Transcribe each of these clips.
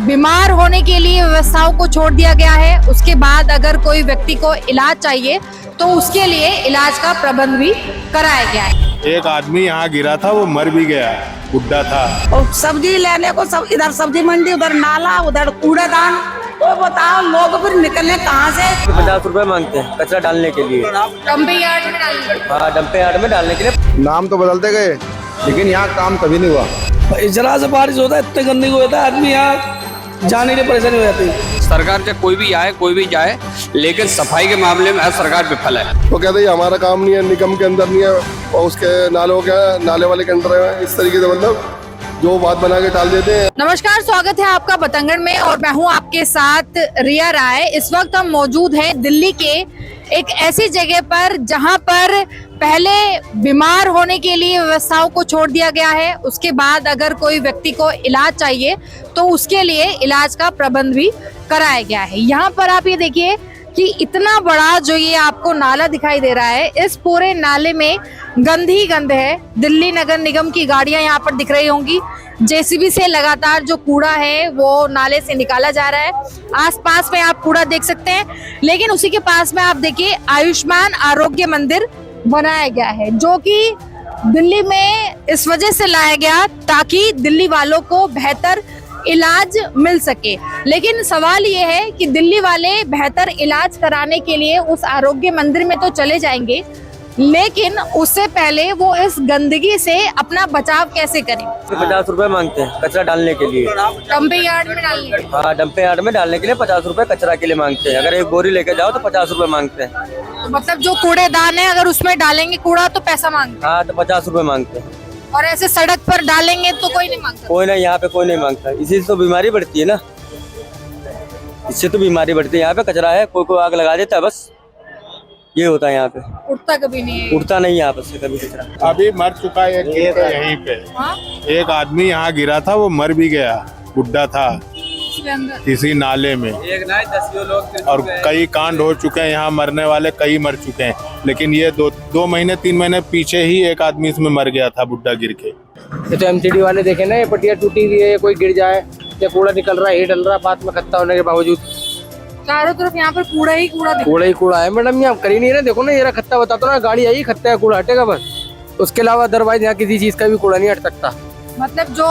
बीमार होने के लिए व्यवस्थाओं को छोड़ दिया गया है। उसके बाद अगर कोई व्यक्ति को इलाज चाहिए तो उसके लिए इलाज का प्रबंध भी कराया गया है। एक आदमी यहाँ गिरा था, वो मर भी गया, बुड्ढा था। और सब्जी लेने को सब इधर सब्जी मंडी, उधर नाला, उधर कूड़ेदान, तो बताओ लोग फिर निकलने कहाँ से। 50 रुपए मांगते हैं कचरा डालने के लिए। डंपिंग यार्ड में डालने, हाँ डंपिंग यार्ड में डालने के लिए। नाम तो बदलते गए लेकिन यहाँ काम कभी नहीं हुआ। जरा से बारिश होता है, इतने गंदगी होता है, आदमी यहाँ जाने के परेशानी हो जाती है। सरकार से कोई भी आए कोई भी जाए, लेकिन सफाई के मामले में सरकार विफल है। तो कहते हैं हमारा काम नहीं है, निगम के अंदर नहीं है और उसके नालों के नाले वाले के अंदर है। इस तरीके से मतलब जो बात बना के टाल देते हैं। नमस्कार, स्वागत है आपका बतंगड़ में और मैं हूं आपके साथ रिया राय। इस वक्त हम मौजूद हैं दिल्ली के एक ऐसी जगह पर जहां पर पहले बीमार होने के लिए व्यवस्थाओं को छोड़ दिया गया है। उसके बाद अगर कोई व्यक्ति को इलाज चाहिए तो उसके लिए इलाज का प्रबंध भी कराया गया है। यहाँ पर आप ये देखिए कि इतना बड़ा जो ये आपको नाला दिखाई दे रहा है, इस पूरे नाले में गंद ही गंद है। दिल्ली नगर निगम की गाड़ियां यहाँ पर दिख रही होंगी। जेसीबी से लगातार जो कूड़ा है वो नाले से निकाला जा रहा है। आसपास में आप कूड़ा देख सकते हैं, लेकिन उसी के पास में आप देखिए आयुष्मान आरोग्य मंदिर बनाया गया है, जो कि दिल्ली में इस वजह से लाया गया ताकि दिल्ली वालों को बेहतर इलाज मिल सके। लेकिन सवाल ये है कि दिल्ली वाले बेहतर इलाज कराने के लिए उस आरोग्य मंदिर में तो चले जाएंगे, लेकिन उससे पहले वो इस गंदगी से अपना बचाव कैसे करें। 50 रुपए मांगते हैं कचरा डालने के लिए। डंपिंग यार्ड में डालने, हाँ डंपिंग यार्ड में डालने के लिए 50 रुपए कचरा के लिए मांगते हैं। अगर एक बोरी लेके जाओ तो 50 रुपए मांगते हैं। तो मतलब जो कूड़ेदान है अगर उसमें डालेंगे कूड़ा तो पैसा मांगते हाँ तो 50 रुपए मांगते हैं। हैं, और ऐसे सड़क पर डालेंगे तो कोई नहीं मांगता। कोई नहीं, यहाँ पे कोई नहीं मांगता। इसी से तो बीमारी बढ़ती है ना, इससे तो बीमारी बढ़ती है। यहाँ पे कचरा है, कोई आग लगा देता है, बस ये होता है। यहाँ पे उठता कभी नहीं है। उठता नहीं यहाँ पे से कभी कचरा। अभी मर चुका है एक यहीं पे। हाँ? एक आदमी यहाँ गिरा था, वो मर भी गया, बुड्ढा था, इसके अंदर किसी नाले में। एक ना 10 लोग और कई कांड हो चुके हैं, यहाँ मरने वाले कई मर चुके हैं। लेकिन ये दो महीने 3 महीने पीछे ही एक आदमी इसमें मर गया था, बुड्ढा गिर के। ये तो एमसीडी वाले देखे ना, ये पटिया टूटी हुई है, कोई गिर जाए या कूड़ा निकल रहा है, ये डल रहा है, बाद में खत्ता होने के बावजूद चारों तरफ यहाँ पर कूड़ा ही कूड़ा दिख कूड़ा ही कूड़ा है। मैडम यहाँ करी नहीं है ना, देखो ना, ये खत्ता बताता ना, गाड़ी आई खत्ता है, कूड़ा हटेगा बस। उसके अलावा अदरवाइज यहाँ किसी चीज का भी कूड़ा नहीं हट सकता। मतलब जो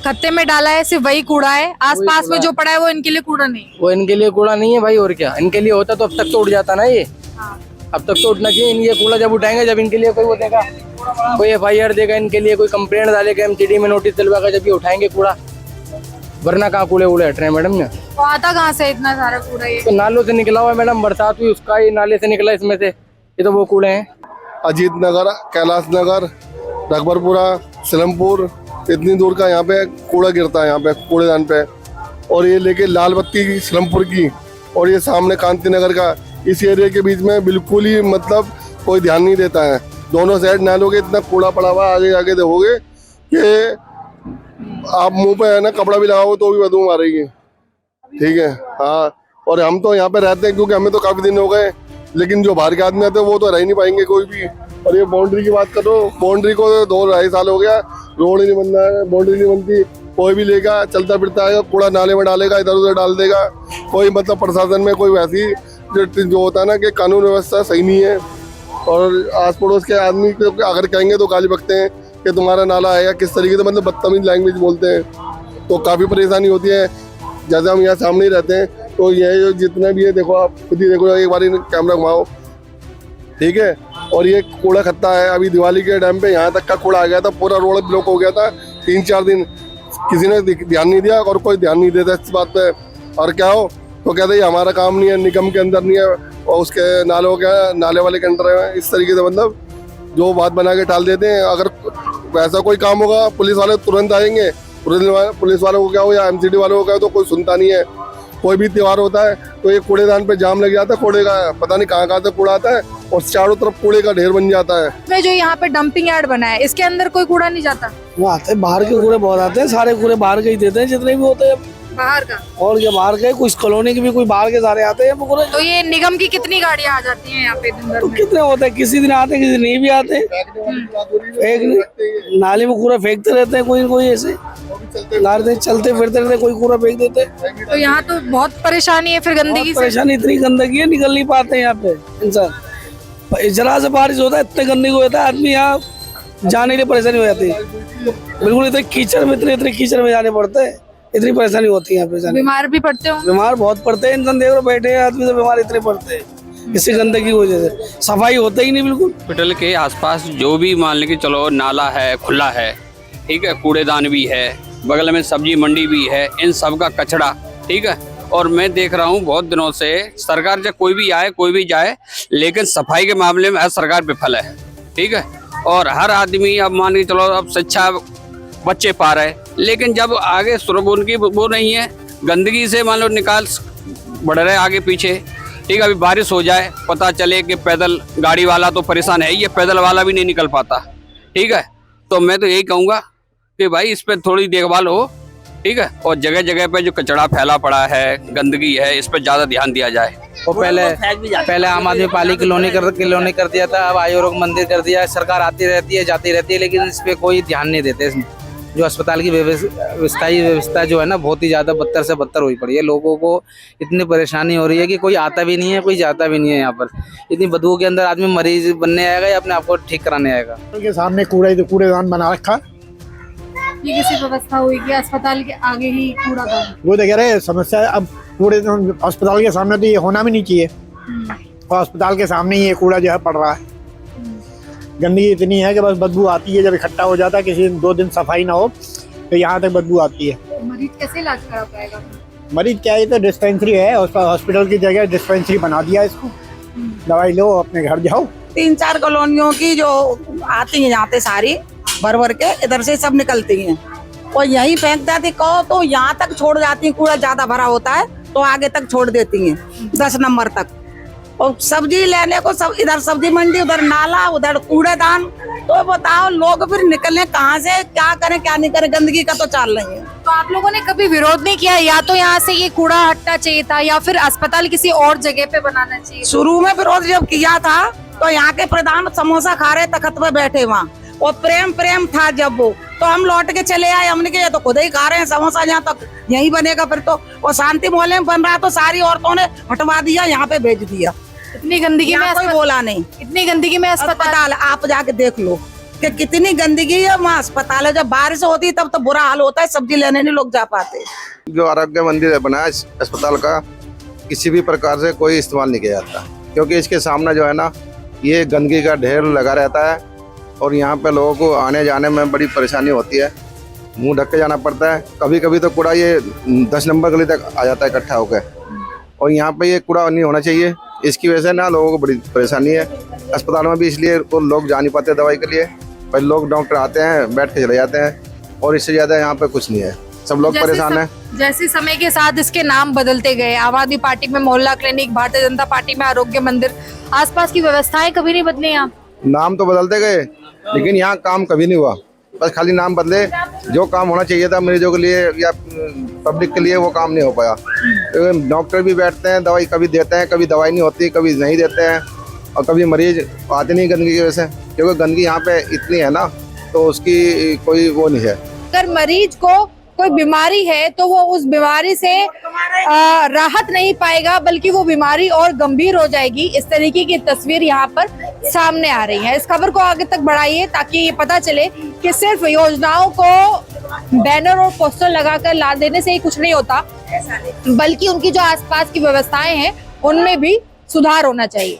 खत्ते में डाला है सिर्फ वही कूड़ा है, आसपास में जो पड़ा है वो इनके लिए कूड़ा नहीं। वो इनके लिए कूड़ा नहीं है भाई, और क्या इनके लिए होता तो अब तक तो उठ जाता ना ये। अब तक तो उठना चाहिए। ये कूड़ा जब उठाएंगे, जब इनके लिए कोई वो देगा, कोई FIR देगा इनके लिए, कोई कंप्लेंट डालेगा, MCD में नोटिस दिलवाएगा, जब ये उठाएंगे कूड़ा। वरना कहाँ कूड़े उड़े हट रहे हैं मैडम। यहाँ तो आता कहाँ से इतना सारा कूड़ा? ये तो नालों से निकला हुआ है मैडम, बरसात हुई उसका ये नाले से निकला इसमें से। ये तो वो कूड़े हैं। अजीत नगर, कैलाश नगर, रकबरपुरा, सिलमपुर, इतनी दूर का यहाँ पे कूड़ा गिरता है, यहाँ पे कूड़ेदान पे। और ये लेके लाल बत्ती की सिलमपुर की, और ये सामने कांति नगर का, इस एरिया के बीच में बिल्कुल ही मतलब कोई ध्यान नहीं देता है। दोनों साइड नालों के इतना कूड़ा पड़ा हुआ, आगे आगे देखोगे कि आप मुंह पे है ना कपड़ा भी लगाओ तो भी बदबू मारेगी। ठीक है, हाँ। और हम तो यहाँ पे रहते हैं क्योंकि हमें तो काफी दिन हो गए, लेकिन जो बाहर के आदमी आते हैं वो तो रह नहीं पाएंगे कोई भी। और ये बाउंड्री की बात करो, बाउंड्री को 2-2.5 साल हो गया, रोड ही नहीं बन रहा है, बाउंड्री नहीं बनती। कोई भी लेगा चलता फिरता है, कूड़ा नाले में डालेगा, इधर उधर डाल देगा। कोई मतलब प्रशासन में कोई वैसी जो होता है ना कि कानून व्यवस्था सही नहीं है। और आस पड़ोस के आदमी को अगर कहेंगे तो गाली बकते हैं कि तुम्हारा नाला है, या किस तरीके से मतलब बदतमीज लैंग्वेज बोलते हैं। तो काफ़ी परेशानी होती है। जैसे हम यहाँ सामने ही रहते हैं, तो ये जो जितना भी है, देखो आप खुद ही देखो, एक बार कैमरा घुमाओ, ठीक है। और ये कूड़ा खत्ता है। अभी दिवाली के टाइम पे यहाँ तक का कूड़ा आ गया था, पूरा रोड ब्लॉक हो गया था 3-4 दिन। किसी ने ध्यान नहीं दिया और कोई ध्यान नहीं देता इस बात पे। और क्या हो तो कहते हैं हमारा काम नहीं है, निगम के अंदर नहीं है और उसके नालों के नाले वाले के अंदर है। इस तरीके से मतलब जो बात बना के टाल देते हैं। अगर वैसा कोई काम होगा पुलिस वाले तुरंत आएंगे, पुलिस वालों को क्या हो या MCD वालों को क्या हो, तो कोई सुनता नहीं है। कोई भी त्योहार होता है तो ये कूड़ेदान पे जाम लग जाता है, कूड़े का पता नहीं कहाँ कहाँ से कूड़ा आता है और चारों तरफ कूड़े का ढेर बन जाता है। इसमें जो यहाँ पे डंपिंग यार्ड बना है, इसके अंदर कोई कूड़ा नहीं जाता? वो आते हैं बाहर के कूड़े बहुत आते हैं, सारे कूड़े बाहर के ही देते हैं जितने भी होते हैं। बाहर का। और ये बाहर के कुछ कॉलोनी के भी कोई बाहर के सारे आते हैं पूरे। तो ये निगम की कितनी गाड़ियां आ जाती हैं यहाँ पे दिन भर तो में? कितने होते हैं, किसी दिन आते हैं किसी दिन नहीं भी आते। फेंक नाली में कूड़ा फेंकते रहते हैं कोई न कोई, ऐसे नाले चलते फिरते रहते, कोई कूड़ा फेंक देते। तो यहाँ तो बहुत परेशानी है फिर गंदगी से। परेशानी, इतनी गंदगी है, निकल नहीं पाते हैं यहाँ पे इंसान। जरा से बारिश होता है इतने गंदगी होता है, आदमी यहाँ जाने के लिए परेशानी हो जाती है। बिल्कुल इतने कीचड़ में इतने कीचड़ में जाने पड़ते हैं, इतनी परेशानी होती है यहाँ पे जाने। बीमार भी पड़ते हो? बीमार बहुत पड़ते हैं इंसान, देख रहे बैठे हैं आदमी तो बीमार इतने पड़ते हैं इससे गंदगी की वजह से। सफाई होता ही नहीं बिल्कुल। हॉस्पिटल के आसपास जो भी मान लें कि चलो नाला है, खुला है, ठीक है, कूड़ेदान भी है, बगल में सब्जी मंडी भी है, इन सब का कचरा, ठीक है। और मैं देख रहा हूँ बहुत दिनों से सरकार जब कोई भी आए कोई भी जाए, लेकिन सफाई के मामले में हर सरकार विफल है, ठीक है। और हर आदमी अब मान के चलो अब शिक्षा बच्चे पा रहे, लेकिन जब आगे सुरग उनकी वो नहीं है, गंदगी से मान लो निकाल बढ़ रहे आगे पीछे, ठीक है। अभी बारिश हो जाए, पता चले कि पैदल गाड़ी वाला तो परेशान है, ये पैदल वाला भी नहीं निकल पाता, ठीक है। तो मैं तो यही कहूँगा कि भाई इस पर थोड़ी देखभाल हो, ठीक है। और जगह जगह पे जो कचरा फैला पड़ा है, गंदगी है, इस पर ज्यादा ध्यान दिया जाए। वो पहले आम आदमी पार्टी कॉलोनी कर दिया था, अब आयोग मंदिर कर दिया है। सरकार आती रहती है जाती रहती है, लेकिन इस पे कोई ध्यान नहीं देते। इसमें जो अस्पताल की व्यवस्था जो है ना, बहुत ही ज्यादा बदतर से बदतर हुई पड़ी है। लोगों को इतनी परेशानी हो रही है कि कोई आता भी नहीं है, कोई जाता भी नहीं है। यहाँ पर इतनी बदबू के अंदर आदमी मरीज बनने आएगा या अपने आप को ठीक कराने आएगा। के सामने कूड़ेदान बना रखा। ये कैसी व्यवस्था हुई कि अस्पताल के आगे ही कूड़ादान? वो तो कह रहे समस्या, अब कूड़ेदान अस्पताल के सामने तो ये होना भी नहीं चाहिए, और अस्पताल के सामने ही ये कूड़ा जो है पड़ रहा है। गंदगी इतनी है कि बस बदबू आती है, जब इकट्ठा हो जाता है, किसी दिन 2 दिन सफाई ना हो तो यहाँ तक बदबू आती है। मरीज कैसे इलाज करा पाएगा? मरीज क्या है, तो डिस्पेंसरी है, हॉस्पिटल की जगह डिस्पेंसरी बना दिया इसको, दवाई लो अपने घर जाओ। 3-4 कॉलोनियों की जो आती हैं यहाँ पे सारी भर के, इधर से सब निकलती हैं और यहीं फेंक देती कहो तो यहाँ तक छोड़ जाती हैं। कूड़ा ज्यादा भरा होता है तो आगे तक छोड़ देती हैं 10 नंबर तक। और सब्जी लेने को सब इधर सब्जी मंडी, उधर नाला, उधर कूड़ेदान। तो बताओ लोग फिर निकले कहाँ से, क्या करें क्या नहीं करें, गंदगी का तो चाल नहीं है। तो आप लोगों ने कभी विरोध नहीं किया, या तो यहाँ से ये कूड़ा हटना चाहिए था या फिर अस्पताल किसी और जगह पे बनाना चाहिए? शुरू में विरोध जब किया था तो यहाँ के प्रधान समोसा खा रहे तख्त पे बैठे वहाँ, और प्रेम था जब वो, तो हम लौट के चले आए। हमने कहा ये तो खुद ही खा रहे हैं समोसा, यहाँ तक यही बनेगा फिर तो। और शांति मोहल्ले में बन रहा तो सारी औरतों ने हटवा दिया, यहाँ पे भेज दिया। इतनी गंदगी में कोई बोला नहीं। इतनी गंदगी में अस्पताल आप जाके देख लो कि कितनी गंदगी है वहाँ अस्पताल है। जब बारिश होती है तब तो बुरा हाल होता है, सब्जी लेने नहीं लोग जा पाते। जो आरोग्य मंदिर है बना है अस्पताल का, किसी भी प्रकार से कोई इस्तेमाल नहीं किया जाता, क्योंकि इसके सामने जो है ना, ये गंदगी का ढेर लगा रहता है और यहाँ पे लोगों को आने जाने में बड़ी परेशानी होती है। मुंह ढक के जाना पड़ता है। कभी कभी तो कूड़ा ये 10 नंबर गली तक आ जाता है इकट्ठा होकर, और यहाँ पे ये कूड़ा नहीं होना चाहिए। इसकी वजह से ना लोगों को बड़ी परेशानी है। अस्पताल में भी इसलिए तो लोग जा नहीं पाते दवाई के लिए, पर लोग डॉक्टर आते हैं बैठ के चले जाते हैं, और इससे ज़्यादा यहाँ पे कुछ नहीं है। सब लोग परेशान हैं। जैसे समय के साथ इसके नाम बदलते गए, आम आदमी पार्टी में मोहल्ला क्लिनिक, भारतीय जनता पार्टी में आरोग्य मंदिर, आसपास की व्यवस्थाएं कभी नहीं बदली। यहाँ नाम तो बदलते गए, लेकिन यहाँ काम कभी नहीं हुआ। बस खाली नाम बदले, जो काम होना चाहिए था मरीजों के लिए या पब्लिक के लिए, वो काम नहीं हो पाया। डॉक्टर भी बैठते हैं, दवाई कभी देते हैं, कभी दवाई नहीं होती, कभी नहीं देते हैं, और कभी मरीज आते नहीं गंदगी की वजह से, क्योंकि गंदगी यहाँ पे इतनी है ना, तो उसकी कोई वो नहीं है। अगर मरीज को कोई बीमारी है तो वो उस बीमारी से राहत नहीं पाएगा, बल्कि वो बीमारी और गंभीर हो जाएगी। इस तरीके की तस्वीर यहाँ पर सामने आ रही है। इस खबर को आगे तक बढ़ाइए ताकि ये पता चले कि सिर्फ योजनाओं को बैनर और पोस्टर लगाकर ला देने से ही कुछ नहीं होता, बल्कि उनकी जो आसपास की व्यवस्थाएं हैं उनमें भी सुधार होना चाहिए।